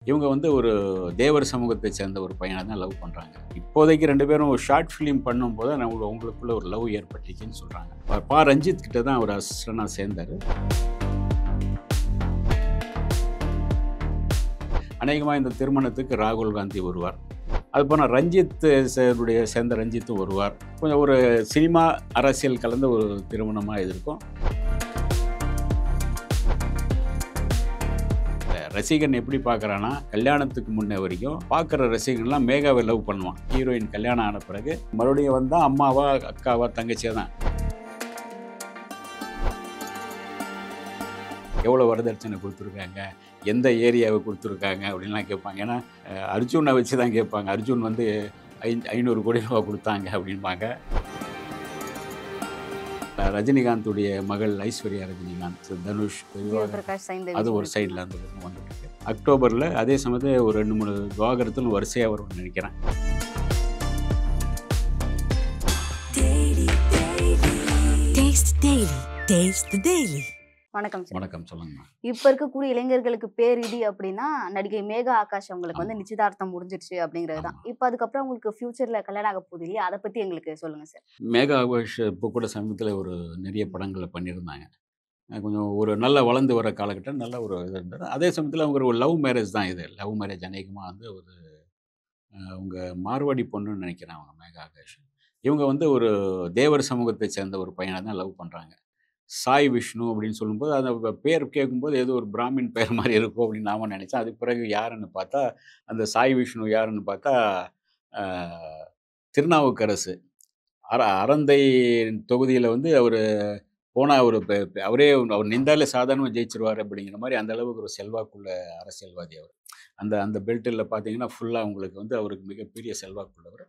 இவங்க வந்து ஒரு தேவர் சமூகத்தை சேர்ந்த ஒரு பையனை தான் லவ் பண்ணுறாங்க. இப்போதைக்கு 2 பேரும் ஒரு ஷார்ட் ஃபிலிம் பண்ணும்போது அவங்களுக்குள்ள ஒரு லவ் ஏற்பட்டுச்சுன்னு சொல்கிறாங்க. ரஞ்சித் கிட்ட தான் அவர் அசிஸ்டண்டாக சேர்ந்தார். அநேகமாக இந்த திருமணத்துக்கு ராகுல் காந்தி வருவார். அது போனால் ரஞ்சித் சேர்ந்த ரஞ்சித்தும் வருவார். கொஞ்சம் ஒரு சினிமா அரசியல் கலந்த ஒரு திருமணமாக இது இருக்கும். ரசிகன் எப்படி பார்க்குறான்னா, கல்யாணத்துக்கு முன்ன வரைக்கும் பார்க்குற ரசிகன்லாம் மேகாவை லவ் பண்ணுவான். ஹீரோயின் கல்யாணம் ஆன பிறகு மறுபடியும் வந்தால் அம்மாவா, அக்காவா, தங்கச்சியாக தான். எவ்வளோ வரதட்சணை கொடுத்துருக்காங்க, எந்த ஏரியாவை கொடுத்துருக்காங்க அப்படின்லாம் கேட்பாங்க. ஏன்னா அர்ஜுனை வச்சு தான் கேட்பாங்க. அர்ஜுன் வந்து 500 கோடி ரூபா கொடுத்தாங்க அப்படின்பாங்க. ரஜினிகாந்துடைய மகள் ஐஸ்வர்யா ரஜினிகாந்த், தனுஷ், அது ஒரு சைடில் அந்த வந்துட்டு இருக்கு. அக்டோபரில் அதே சமயத்தில் ஒரு 2-3 விவாகரத்தில் வரிசையாக வரும்னு நினைக்கிறேன். வணக்கம் சார். வணக்கம், சொல்லுங்கம்மா. இப்ப இருக்கக்கூடிய இளைஞர்களுக்கு பேரிடி அப்படின்னா நடிகை மேகா ஆகாஷ் அவங்களுக்கு வந்து நிச்சயதார்த்தம் முடிஞ்சிருச்சு அப்படிங்கிறது தான். இப்போ அதுக்கப்புறம் உங்களுக்கு ஃபியூச்சர்ல கல்யாணம் ஆக போகுது இல்லையா, அதை பத்தி எங்களுக்கு சொல்லுங்க சார். மேகா ஆகாஷ் இப்போ கூட சமீபத்தில் ஒரு நிறைய படங்களை பண்ணியிருந்தாங்க. கொஞ்சம் ஒரு நல்ல வளர்ந்து வர காலகட்டம், நல்ல ஒரு இது இருந்தது. அதே சமயத்தில் அவங்க ஒரு லவ் மேரேஜ் தான் இது. லவ் மேரேஜ் அநேகமாக வந்து ஒரு அவங்க மார்வாடி பொண்ணுன்னு நினைக்கிறேன் அவங்க மேகா ஆகாஷ். இவங்க வந்து ஒரு தேவர் சமூகத்தை சேர்ந்த ஒரு பையனை தான் லவ் பண்ணுறாங்க. சாய் விஷ்ணு அப்படின்னு சொல்லும்போது அந்த பேர் கேட்கும்போது ஏதோ ஒரு பிராமின் பேர் மாதிரி இருக்கும் அப்படின்னு நாம நினச்சேன். அதுக்கு பிறகு யாருன்னு பார்த்தா, அந்த சாய் விஷ்ணு யாருன்னு பார்த்தா திருநாவுக்கரசு. அறந்தை தொகுதியில் வந்து அவர் போனால் அவரே அவர் நின்றாலே சாதாரணமாக ஜெயிச்சிருவார் அப்படிங்கிற மாதிரி அந்த அளவுக்கு ஒரு செல்வாக்குள்ள அரசியல்வாதி அவர். அந்த அந்த பெல்ட்டில் பார்த்தீங்கன்னா ஃபுல்லாக உங்களுக்கு வந்து அவருக்கு மிகப்பெரிய செல்வாக்குள்ளவர்.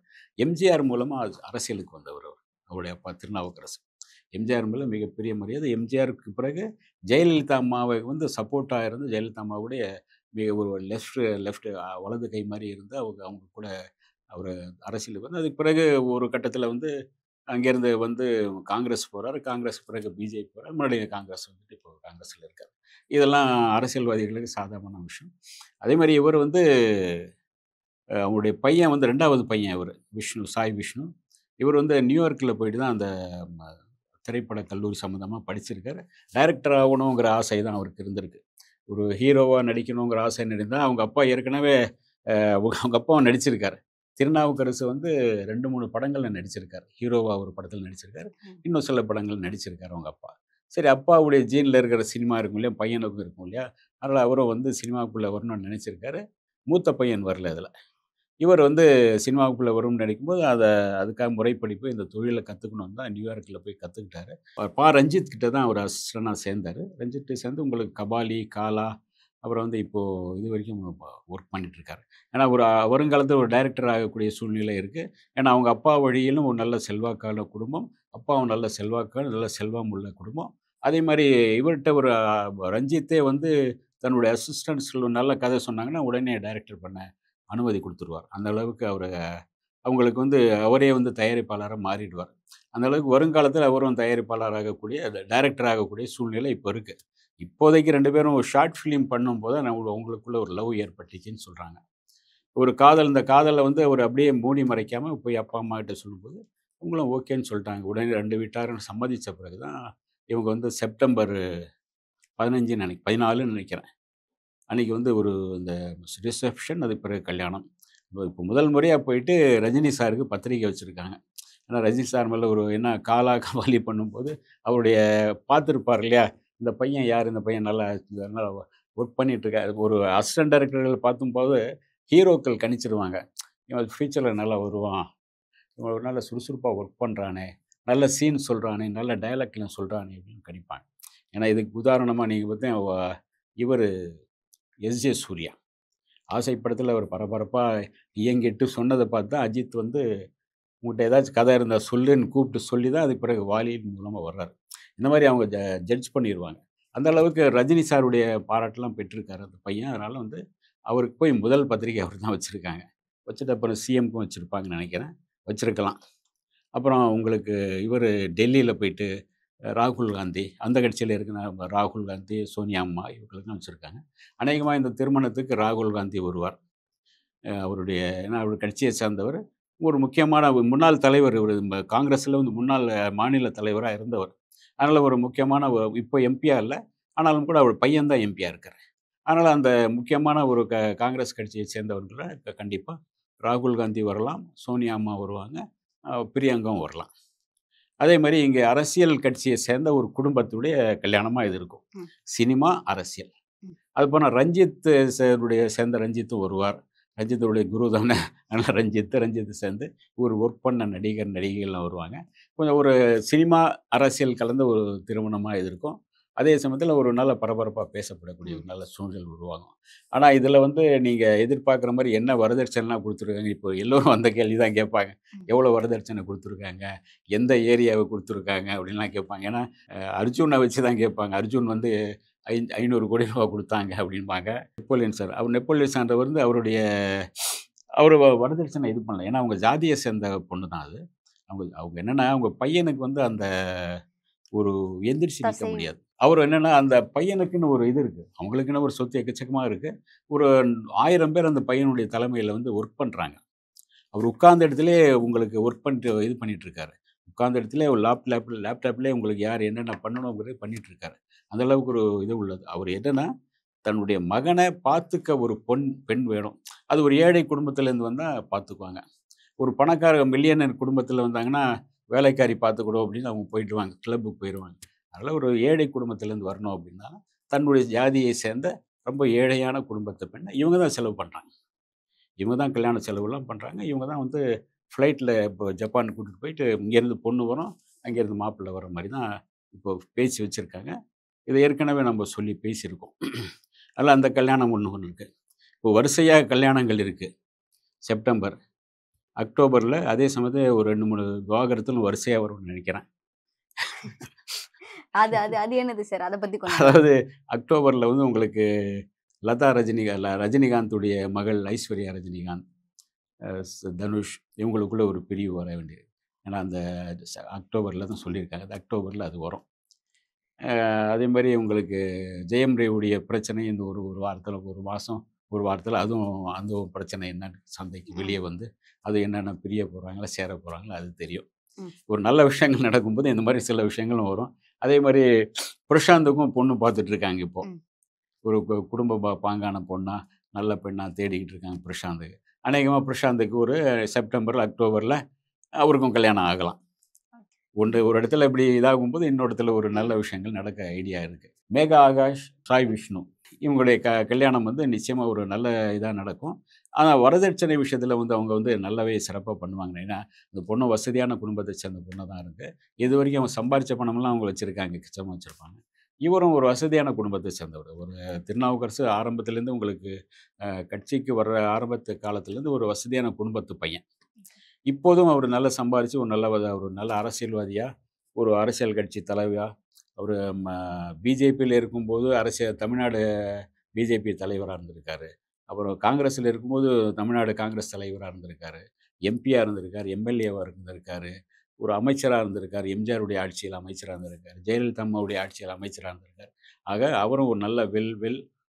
எம்ஜிஆர் மூலமாக அரசியலுக்கு வந்தவர் அவர். அவருடைய அப்பா திருநாவுக்கரசு. எம்ஜிஆர் மேலே மிகப்பெரிய மரியாதை. எம்ஜிஆருக்கு பிறகு ஜெயலலிதா அம்மாவை வந்து சப்போர்ட்டாக இருந்து ஜெயலலிதா அம்மாவுடைய மிக ஒரு லெஃப்ட் வலது கை மாதிரி இருந்து அவங்க கூட அவர் அரசியலுக்கு வந்து அதுக்கு பிறகு ஒரு கட்டத்தில் வந்து அங்கேருந்து வந்து காங்கிரஸ் போகிறார். காங்கிரஸ் பிறகு பிஜேபி போகிறார். மறுபடியும் காங்கிரஸ் வந்துட்டு இப்போ காங்கிரஸில் இருக்கார். இதெல்லாம் அரசியல்வாதிகளுக்கு சாதாரண விஷயம். அதே மாதிரி இவர் வந்து அவங்களுடைய பையன் வந்து 2வது பையன் இவர் விஷ்ணு, சாய் விஷ்ணு. இவர் வந்து நியூயார்க்கில் போயிட்டு தான் அந்த திரைப்பட கல்லூரி சம்மந்தமாக படிச்சிருக்காரு. டைரக்டர் ஆகணுங்கிற ஆசை தான் அவருக்கு இருந்திருக்கு. ஒரு ஹீரோவாக நடிக்கணுங்கிற ஆசை இருந்தால் அவங்க அப்பா ஏற்கனவே அவங்க அப்பாவும் நடிச்சிருக்காரு. திருநாவுக்கரசு வந்து 2-3 படங்களில் நடிச்சிருக்காரு. ஹீரோவாக ஒரு படத்தில் நடிச்சிருக்காரு. இன்னும் சில படங்கள் நடிச்சிருக்காரு அவங்க அப்பா. சரி, அப்பாவுடைய ஜீனில் இருக்கிற சினிமா இருக்கும் இல்லையா, பையனுக்கும் இருக்கும் இல்லையா, அதனால் அவரும் வந்து சினிமாவுக்குள்ளே வரணும்னு நினச்சிருக்காரு. மூத்த பையன் வரல அதில். இவர் வந்து சினிமாவுக்குள்ளே வரும்னு நினைக்கும்போது அதுக்காக முறைப்படிப்பு இந்த தொழிலை கற்றுக்கணும் தான் நியூயார்க்கில் போய் கற்றுக்கிட்டாரு. ரஞ்சித் கிட்ட தான் அவர் அசிஸ்டண்டாக சேர்ந்தார். ரஞ்சித் சேர்ந்து உங்களுக்கு கபாலி, காலா, அப்புறம் வந்து இப்போது இது வரைக்கும் ஒர்க் பண்ணிகிட்ருக்காரு. ஏன்னா ஒரு வருங்காலத்தில் ஒரு டைரக்டர் ஆகக்கூடிய சூழ்நிலை இருக்குது. ஏன்னா அவங்க அப்பா வழியிலும் ஒரு நல்ல செல்வாக்கான குடும்பம், அப்பாவும் நல்ல செல்வாக்கான நல்ல செல்வம் உள்ள குடும்பம். அதே மாதிரி இவர்கிட்ட ஒரு ரஞ்சித்தே வந்து தன்னுடைய அசிஸ்டன்ட்ஸ் நல்ல கதை சொன்னாங்கன்னா உடனே டைரக்டர் பண்ண அனுமதி கொடுத்துருவார். அந்த அளவுக்கு அவங்களுக்கு வந்து அவரே வந்து தயாரிப்பாளராக மாறிடுவார். அந்த அளவுக்கு வருங்காலத்தில் அவரும் தயாரிப்பாளர் ஆகக்கூடிய டைரக்டர் ஆகக்கூடிய சூழ்நிலை இப்போ இருக்குது. இப்போதைக்கு 2 பேரும் ஒரு ஷார்ட் ஃபிலிம் பண்ணும்போது அவங்களுக்குள்ள ஒரு லவ் ஏற்பட்டுச்சுன்னு சொல்கிறாங்க. இந்த காதலை வந்து அவர் அப்படியே மூடி மறைக்காமல் போய் அப்பா அம்மா கிட்ட சொல்லும்போது அவங்களும் ஓகேன்னு சொல்லிட்டாங்க. உடனே 2 வீட்டாரும் சம்மதித்த பிறகு தான் இவங்க வந்து செப்டம்பர் 14 நினைக்கிறேன். அன்றைக்கி வந்து ஒரு இந்த ரிசப்ஷன், அதுக்கு பிறகு கல்யாணம். இப்போ முதல் முறையாக போயிட்டு ரஜினி சாருக்கு பத்திரிக்கை வச்சுருக்காங்க. ஏன்னா ரஜினி சார் மேலே ஒரு காலா கபாலி பண்ணும்போது அவருடைய பார்த்துருப்பார் இல்லையா, இந்த பையன் யார், இந்த பையன் நல்லா ஒர்க் பண்ணிகிட்ருக்காரு. ஒரு அசிஸ்டன்ட் டைரக்டர்கள் பார்க்கும்போது ஹீரோக்கள் கணிச்சிருவாங்க, இவன் ஃப்யூச்சரில் நல்லா வருவான், இவன் ஒரு நல்ல சுறுசுறுப்பாக ஒர்க் பண்ணுறானே, நல்ல சீன் சொல்கிறானே, நல்ல டைலாக்லாம் சொல்கிறானே அப்படின்னு கணிப்பாங்க. ஏன்னா இதுக்கு உதாரணமாக நீங்கள் பார்த்தா இவர் எஸ்ஜே சூர்யா ஆசை படத்தில் அவர் பரபரப்பாக இயங்கிட்டு சொன்னதை பார்த்து தான் அஜித் வந்து உங்கள்கிட்ட ஏதாச்சும் கதை இருந்தால் சொல்லுன்னு கூப்பிட்டு சொல்லி தான் அதுக்கு பிறகு வாலியின் மூலமாக வர்றாரு. இந்த மாதிரி அவங்க ஜட்ஜ் பண்ணிடுவாங்க. அந்த அளவுக்கு ரஜினி சாருடைய பாராட்டெலாம் பெற்றிருக்காரு அந்த பையன். அதனால் வந்து அவருக்கு போய் முதல் பத்திரிக்கை அவர் தான் வச்சுருக்காங்க. வச்சுட்டு அப்புறம் சிஎம்க்கும் வச்சுருப்பாங்கன்னு நினைக்கிறேன், வச்சுருக்கலாம். அப்புறம் உங்களுக்கு இவர் டெல்லியில் போயிட்டு ராகுல் காந்தி அந்த கட்சியில இருக்கிற ராகுல் காந்தி, சோனியா அம்மா இவங்களுக்கெல்லாம் வச்சுருக்காங்க. அநேகமா இந்த திருமணத்துக்கு ராகுல் காந்தி வருவார். அவருடைய ஏன்னா அவர் கட்சியை சார்ந்தவர். ஒரு முக்கியமான முன்னாள் தலைவர் இவரு காங்கிரஸ்ல வந்து முன்னாள் மாநில தலைவரா இருந்தவர். அதனால ஒரு முக்கியமான இப்போ எம்பியா இல்ல. ஆனாலும் கூட அவர் பையன் தான் எம்பியா இருக்காரு. அதனால அந்த முக்கியமான ஒரு காங்கிரஸ் கட்சியை சேர்ந்தவர்கள கண்டிப்பா ராகுல் காந்தி வரலாம், சோனியா அம்மா வருவாங்க, பிரியங்காவும் வரலாம். அதே மாரி இங்க அரசியல் கட்சியை சேர்ந்த ஒரு குடும்பத்துடைய கல்யாணமா இது இருக்கும். ம். சினிமா, அரசியல். ம். அதுபோல ரஞ்சித் சேர்ந்த ரஞ்சித்தும் வருவார். ரஞ்சித்துடைய குரு தானே. அதனால ரஞ்சித் சேர்ந்து ஒரு ஒர்க் பண்ண நடிகர், நடிகைகள்லாம் வருவாங்க. கொஞ்சம் ஒரு சினிமா, அரசியல் கலந்த ஒரு திருமணமா இது இருக்கும். அதே சமயத்தில ஒரு நல்ல பரபரப்பா பேசப்படக்கூடிய ஒரு ம். நல்ல சூழல் உருவாகும். ஆனா, இதில வந்து நீங்க எதிர்பார்க்குற மாரி என்ன வரதட்சணைலாம் குடுத்துருக்காங்க? இப்போ எல்லோரும் அந்த கேள்வி தான் கேட்பாங்க. ம். எவ்வளோ வரதட்சணை குடுத்துருக்காங்க? எந்த ஏரியாவ குடுத்துருக்காங்க? அப்படின்லாம் கேட்பாங்க. ஏன்னா, அர்ஜுன வச்சு தான் கேட்பாங்க. அர்ஜுன் வந்து ரூ. 500,00,00,000 குடுத்தாங்க அப்படிம்பாங்க. Napoleon sir. அவர் நெப்போலியன் சான்றவர் வந்து அவரு வரதட்சணை இது பண்ணல. ஏன்னா, அவங்க ஜாதிய சேர்ந்த பொண்ணு தான் அது. அவங்க அவங்க என்னன்னா, அவங்க பையனுக்கு வந்து அந்த ஒரு எந்திரிச்சு நிக்க தசை முடியாது. அவரு என்னன்னா, அந்த பையனுக்குன்னு ஒரு இது இருக்கு. அவங்களுக்குன்னு ஒரு சொத்து எக்கச்சக்கமா இருக்கு. ஒரு 1000 பேர் அந்த பையனுடைய தலைமையில வந்து ஒர்க் பண்றாங்க. அவர் உட்கார்ந்த இடத்திலேயே உங்களுக்கு ஒர்க் பண்ணிட்டு இது பண்ணிட்டு இருக்காரு. உட்கார்ந்த இடத்திலேயே ஒரு லேப்டாப்லயே உங்களுக்கு யார் என்னென்ன பண்ணணுங்கிறத பண்ணிட்டு இருக்காரு. அந்த அளவுக்கு ஒரு இது உள்ளது. அவர் என்னன்னா, தன்னுடைய மகன பார்த்துக்க ஒரு பெண் வேணும். அது ஒரு ஏழை குடும்பத்திலேருந்து வந்தா பார்த்துக்குவாங்க. ஒரு பணக்கார மில்லியனர் குடும்பத்தில வந்தாங்கன்னா, வேலைக்காரி பார்த்துக்கிடும் அப்படின்னு அவங்க போயிடுவாங்க. கிளப்புக்கு போயிருவாங்க. அதனால ஒரு ஏழை குடும்பத்திலேருந்து வரணும் அப்படின்னா, தன்னுடைய ஜாதியை சேர்ந்த ரொம்ப ஏழையான குடும்பத்த பெண்ண இவங்க தான் செலவு பண்றாங்க. இவங்க தான் கல்யாண செலவுலாம் பண்றாங்க. இவங்க தான் வந்து ஃப்ளைட்ல இப்போ ஜப்பான் கூட்டிட்டு போயிட்டு இங்கேருந்து பொண்ணு வரும், அங்கேருந்து மாப்பிள்ளை வர மாரி தான் இப்போ பேச்சு வச்சிருக்காங்க. இத ஏற்கனவே நம்ம சொல்லி பேசியிருக்கோம். அதனால அந்த கல்யாணம் ஒண்ணு இருக்கு. இப்போ வரிசையா கல்யாணங்கள் இருக்கு. செப்டம்பர், அக்டோபர்ல அதே சமயத்துல ஒரு 2, 3 விவாகரத்தும் வரிசையா வரும்னு நெனைக்கிறேன். அது அது அது என்னது சார்? அத பத்தி கொஞ்சம் அதாவது அக்டோபர்ல வந்து உங்களுக்கு லதா ரஜினிகாந்துடைய மகள் ஐஸ்வர்யா ரஜினிகாந்த், தனுஷ் இவங்களுக்குள்ள ஒரு பிரிவு வர வேண்டியது. ஏன்னா அந்த அக்டோபர்ல தான் சொல்லியிருக்காங்க. அது அக்டோபர்ல அது வரும். அதேமாரி உங்களுக்கு ஜெயம் ரவியுடைய பிரச்சனை இந்த ஒரு ஒரு வாரத்தில, ஒரு மாசம், ஒரு வாரத்தில அதுவும் அந்த ஒரு பிரச்சனை என்னன்னு சந்தைக்கு ம். வெளிய வந்து, அது என்னென்ன பிரிய போறாங்களா, சேர போறாங்களா அது தெரியும். ம். ஒரு நல்ல விஷயங்கள் நடக்கும்போது இந்த மாரி சில விஷயங்களும் வரும். அதேமாரி பிரசாந்துக்கும் பொண்ணு பார்த்துட்டு இருக்காங்க இப்போ. ம். ஒரு குடும்ப பாங்கான பொண்ணா, நல்ல பெண்ணா தேடிக்கிட்டு இருக்காங்க பிரசாந்துக்கு. அநேகமா பிரசாந்துக்கு ஒரு செப்டம்பர், அக்டோபர்ல அவருக்கும் கல்யாணம் ஆகலாம். ஒரு இடத்துல இப்படி இதாகும்போது, இன்னொரு இடத்துல ஒரு நல்ல ம். விஷயங்கள் நடக்க ஐடியா இருக்கு. மேகா ஆகாஷ், சாய் விஷ்ணு இவங்களுடைய கல்யாணம் வந்து நிச்சயமா ஒரு நல்ல இதா நடக்கும். ஆனா வரதட்சணை விஷயத்துல வந்து அவங்க வந்து நல்லாவே சிறப்பா பண்ணுவாங்க. ஏன்னா, அந்த பொண்ணு வசதியான குடும்பத்த சேர்ந்த பொண்ணா தான் இருக்கு. இதுவரைக்கும் அவங்க சம்பாரிச்ச பணமெல்லாம் அவங்க வச்சிருக்காங்க. மிச்சமா வச்சிருப்பாங்க. இவரும் ஒரு வசதியான குடும்பத்த சேர்ந்தவர். ஒரு திருநாவுக்கரசு ஆரம்பத்திலேருந்து உங்களுக்கு கட்சிக்கு வர்ற ஆரம்பத்து காலத்திலேருந்து ஒரு வசதியான குடும்பத்து பையன். இப்போதும் அவர் நல்லா சம்பாரிச்சு ஒரு நல்ல அரசியல்வாதியா, ஒரு அரசியல் கட்சி தலைவரா, அவரு ம பிஜேபியில இருக்கும்போது தமிழ்நாடு பிஜேபி தலைவரா இருந்திருக்காரு. அப்புறம் காங்கிரஸ்ல இருக்கும்போது தமிழ்நாடு காங்கிரஸ் தலைவரா இருந்திருக்காரு. எம்பியா இருந்திருக்காரு. எம்எல்ஏவா இருந்திருக்காரு. ஒரு அமைச்சரா இருந்திருக்காரு. எம்ஜிஆருடைய ஆட்சியில அமைச்சரா இருந்திருக்காரு. ஜெயலலிதா அம்மாவுடைய ஆட்சியில அமைச்சரா இருந்திருக்காரு. ஆக அவரும் ஒரு நல்ல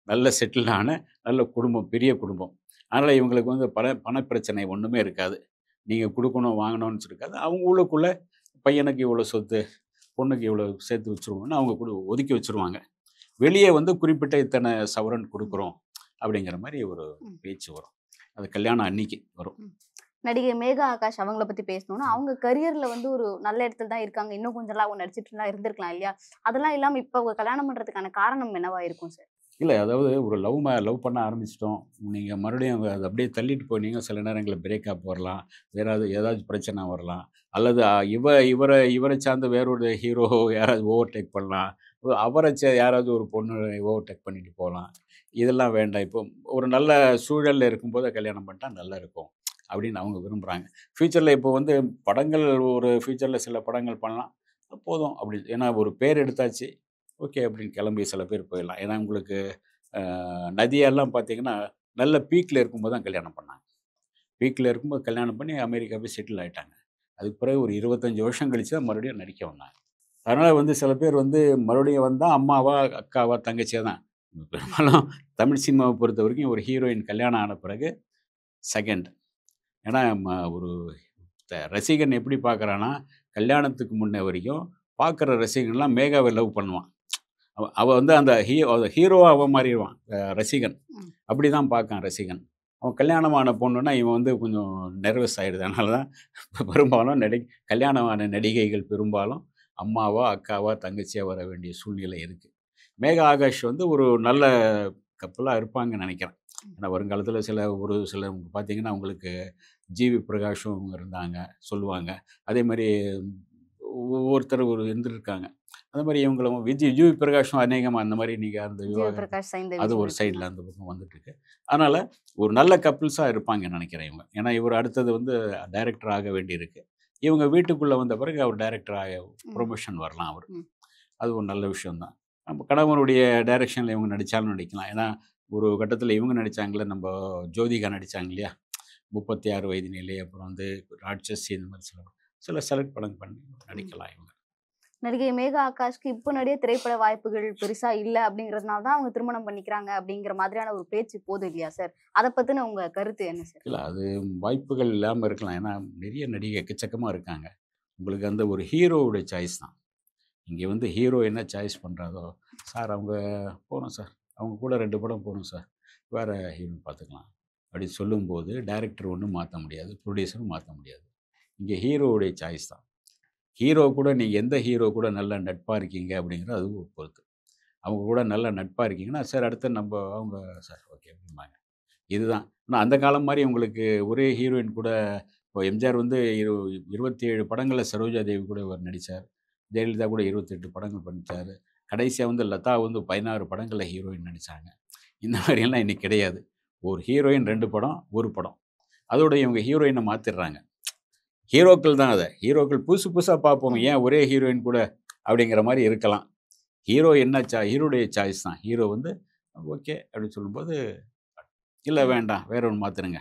நல்ல செட்டில்ட் ஆன நல்ல குடும்பம், பெரிய குடும்பம். அதனால இவங்களுக்கு வந்து பண பிரச்சனை ஒண்ணுமே இருக்காது. நீங்க குடுக்கணும், வாங்கணும்னு இருக்காது. அவங்க உள்ளுக்குள்ள பையனுக்கு இவ்வளோ சொத்து, பொண்ணுக்கு இவ்வளோ சேர்த்து வச்சுருவோம்ன்னு அவங்க ஒதுக்கி வச்சுருவாங்க. வெளிய வந்து குறிப்பிட்ட இத்தனை சவரன் குடுக்குறோம் அப்படிங்கிற மாரி ஒரு ம். பேச்சு வரும். அது கல்யாணம் அன்னைக்கு வரும். ம். நடிகை மேகா ஆகாஷ் அவங்கள பத்தி பேசணும்னா, அவங்க கரியர்ல வந்து ஒரு நல்ல இடத்துல தான் இருக்காங்க. இன்னும் கொஞ்ச நாள் அவங்க நடிச்சிட்டு இருந்திருக்கலாம் இல்லையா? அதெல்லாம் இல்லாம இப்ப அவங்க கல்யாணம் பண்றதுக்கான காரணம் என்னவா இருக்கும் சார்? இல்ல அதாவது ஒரு லவ் பண்ண ஆரம்பிச்சுட்டோம். நீங்க மறுபடியும் அத அப்படியே தள்ளிட்டு போனீங்க. சில நேரங்கள்ல பிரேக்கப் வரலாம். ஏதாச்சும் பிரச்சனை வரலாம். அல்லது இவர சார்ந்த வேற ஒரு ஹீரோ யாராவது ஓவர்டேக் பண்ணலாம். யாராவது ஒரு பொண்ணு ஓவர்டேக் பண்ணிட்டு போலாம். இதெல்லாம் வேண்டாம். இப்போ ஒரு நல்ல சூழல்ல இருக்கும்போது கல்யாணம் பண்ணிட்டா நல்லா இருக்கும். அப்படின்னு அவங்க விரும்புறாங்க. ஃபியூச்சர்ல இப்போ வந்து படங்கள் ஃபியூச்சர்ல சில படங்கள் பண்ணலாம். போதும் அப்படி ஏன்னா ஒரு பேர் எடுத்தாச்சு. ஓகே அப்படின்னு கிளம்பி சில பேர் போயிடலாம். ஏன்னா உங்களுக்கு நதியாலாம் பார்த்தீங்கன்னா, நல்ல பீக்ல இருக்கும்போது தான் கல்யாணம் பண்ணாங்க. பீக்ல இருக்கும்போது கல்யாணம் பண்ணி அமெரிக்கா போய் செட்டில் ஆயிட்டாங்க. அதுக்கு பிறகு ஒரு 25 வருஷம் கழிச்சு தான் மறுபடியும் நடிக்க வந்தாங்க. அதனால வந்து சில பேர் வந்து மறுபடியும் வந்தா அம்மாவா, அக்காவா, தங்கச்சியா தான். பெரும்பாலும் தமிழ் சினிமாவ பொறுத்தவரைக்கும் ஒரு ஹீரோயின் கல்யாணம் ஆன பிறகு செகண்ட். ஏன்னா ஒரு ரசிகன் எப்படி பார்க்குறான்னா, கல்யாணத்துக்கு முன்ன வரைக்கும் பார்க்குற ரசிகன்லாம் மேகாவ லவ் பண்ணுவான். அவ அவ வந்து அந்த ஹீரோவா அவன் மாறிருவான் ரசிகன். ம். அப்படிதான் பார்க்கான் ரசிகன். அவன் கல்யாணமான பொண்ணுன்னா, இவன் வந்து கொஞ்சம் நெர்வஸ் ஆயிடுது. அதனால தான் பெரும்பாலும் கல்யாணமான நடிகைகள் பெரும்பாலும் அம்மாவா, அக்காவா, தங்கச்சியா வர வேண்டிய சூழ்நிலை இருக்கு. மேகா ஆகாஷ் வந்து ஒரு நல்ல கப்பலா இருப்பாங்கன்னு நெனைக்கிறேன். ஏன்னா வருங்காலத்தில சில பார்த்தீங்கன்னா, உங்களுக்கு ஜிவி பிரகாஷும் அவங்க இருந்தாங்க, சொல்லுவாங்க. அதேமாரி ஒவ்வொருத்தர் இருந்திருக்காங்க. அந்த மாரி இவங்களும் ஜிவி பிரகாஷும் அநேகமா அந்த மாரி நீங்க அந்த ஜீவ விவாகரத்து பிரகாஷ், சைந்தவி அது ஒரு சொல்லியிருக்கீங்க. சைடுல அந்த பக்கம் வந்துட்டுருக்கு. அதனால ஒரு நல்ல கப்பிள்ஸா இருப்பாங்கன்னு நெனைக்கிறேன் இவங்க. ஏன்னா இவரு அடுத்தது வந்து டைரக்டர் ஆக வேண்டியிருக்கு. இவங்க வீட்டுக்குள்ள வந்த பிறகு அவர் டைரக்டர் ம். புரமோஷன் வரலாம் அவருக்கு. ம். அது ஒரு நல்ல விஷயம் தான். நம்ம கணவனுடைய டைரக்ஷன்ல இவங்க நடிச்சாலும் நடிக்கலாம். ஏன்னா ஒரு கட்டத்தில இவங்க நடிச்சாங்கல்ல, நம்ப ஜோதிகா நடிச்சாங்க இல்லையா? 36 வயதினிலே, அப்புறம் வந்து ராட்சசி இந்த மாரி சில செலக்ட் படம் பண்ணி ம். நடிக்கலாம் இவங்க. நடிகை மேகா ஆகாஷ்க்கு இப்போ நெறைய திரைப்பட வாய்ப்புகள் பெருசா இல்ல அப்படிங்கிறதுனால தான் அவங்க திருமணம் பண்ணிக்கிறாங்க அப்படிங்கிற மாதிரியான ஒரு பேச்சு போகுது இல்லையா சார்? அத பத்தின உங்க கருத்து என்ன சார்? இல்ல அது வாய்ப்புகள் இல்லாம இருக்கலாம். ஏன்னா நெறைய நடிகை எக்கச்சக்கமா இருக்காங்க. உங்களுக்கு அந்த ஒரு ஹீரோவுடைய சாய்ஸ் தான். இங்கே வந்து ஹீரோ என்ன சாய்ஸ் பண்ணுறாரோ, சார் அவங்க போணும் சார். அவங்க கூட 2 படம் போணும் சார். வேற ஹீரோயின் பார்த்துக்கலாம். அப்படின்னு சொல்லும்போது, டைரக்டர் ஒண்ணும் மாத்த முடியாது. புரொடியூசரும் மாத்த முடியாது. இங்கே ஹீரோவுடைய சாய்ஸ் தான். ஹீரோ கூட நீங்க எந்த ஹீரோ கூட நல்ல நட்பா இருக்கீங்க அப்படிங்கிறது அது பொறுத்து. அவங்க கூட நல்ல நட்பா இருக்கீங்கன்னா, சார் அடுத்து நம்ப அவங்க சார் ஓகே அப்படிம்பாங்க. இதுதான். ஆனா அந்த காலம் மாரி உங்களுக்கு ஒரே ஹீரோயின் கூட இப்போ எம்ஜிஆர் வந்து 27 படங்கள்ல சரோஜா தேவி கூட இவர் நடிச்சார். ஜெயலலிதா கூட 28 படங்கள் பண்ணிச்சாரு. கடைசியா வந்து லதா வந்து 16 படங்கள்ல ஹீரோயின் நடிச்சாங்க. இந்த மாரியெல்லாம் இன்னைக்கு கிடையாது. ஒரு ஹீரோயின் 2 படம், 1 படம். அதோட இவங்க ஹீரோயின மாத்திடுறாங்க. ஹீரோக்கள் தான் அத. ஹீரோக்கள் புதுசு புதுசா பார்ப்போம். ம். ஏன் ஒரே ஹீரோயின் கூட அப்படிங்கிற மாரி இருக்கலாம். ஹீரோடைய சாய்ஸ் தான். ஹீரோ வந்து ஓகே அப்படின்னு சொல்லும்போது, இல்ல ம். வேண்டாம். வேற ஒண்ணு மாத்துருங்க.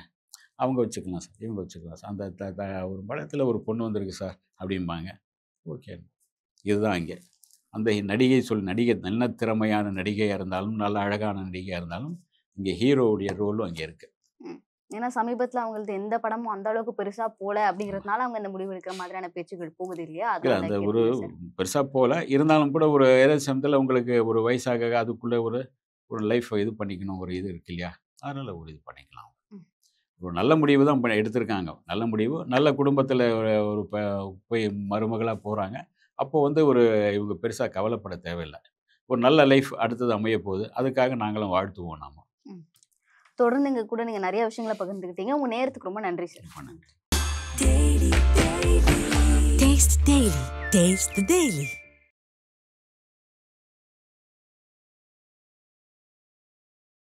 அவங்க வச்சுக்கலாம் சார். இவங்க வச்சுக்கலாம் சார். அந்த த த ஒரு படத்துல ஒரு பொண்ணு வந்திருக்கு சார் அப்படிம்பாங்க. ஓகே. இதுதான் இங்க. அந்த நடிகை நல்ல திறமையான நடிகையா இருந்தாலும், நல்ல அழகான நடிகையா இருந்தாலும், இங்க ஹீரோவுடைய ரோலும் அங்க இருக்கு. ம். ஏன்னா சமீபத்தில அவங்களது எந்த படமும் அந்த அளவுக்கு பெருசா போல ஆமா. அப்படிங்கிறதுனால அவங்க இந்த முடிவு எடுக்கிற மாதிரியான பேச்சுகள் போகுது இல்லையா? இல்ல அதனால அந்த ஒரு கேட்டேங்க சார். பெருசா போல, இருந்தாலும் கூட ஒரு ஏதோ சமயத்துல உங்களுக்கு ஒரு வயசாக அதுக்குள்ள ஒரு ஒரு லைஃப் இது பண்ணிக்கணும் ஒரு இது இருக்கு இல்லையா? அதனால ஒரு இது பண்ணிக்கலாம். ம். ஒரு நல்ல முடிவு தான் எடுத்திருக்காங்க. நல்ல முடிவு. நல்ல குடும்பத்தில ஒரு போய் மருமகளா போறாங்க. அப்போ வந்து இவங்க பெருசா கவலைப்பட தேவையில்ல. ஒரு நல்ல லைஃப் அடுத்தது அமைய போகுது. அதுக்காக நாங்களும் வாழ்த்துவோம் நாம. ம். தொடர்ந்து எங்க கூட நீங்க நெறைய விஷயங்கள பகிர்ந்துக்கிட்டீங்க. உங்க நேரத்துக்கு ரொம்ப நன்றி சார். ரொம்ப நன்றி. Taste the Daily. Taste the Daily.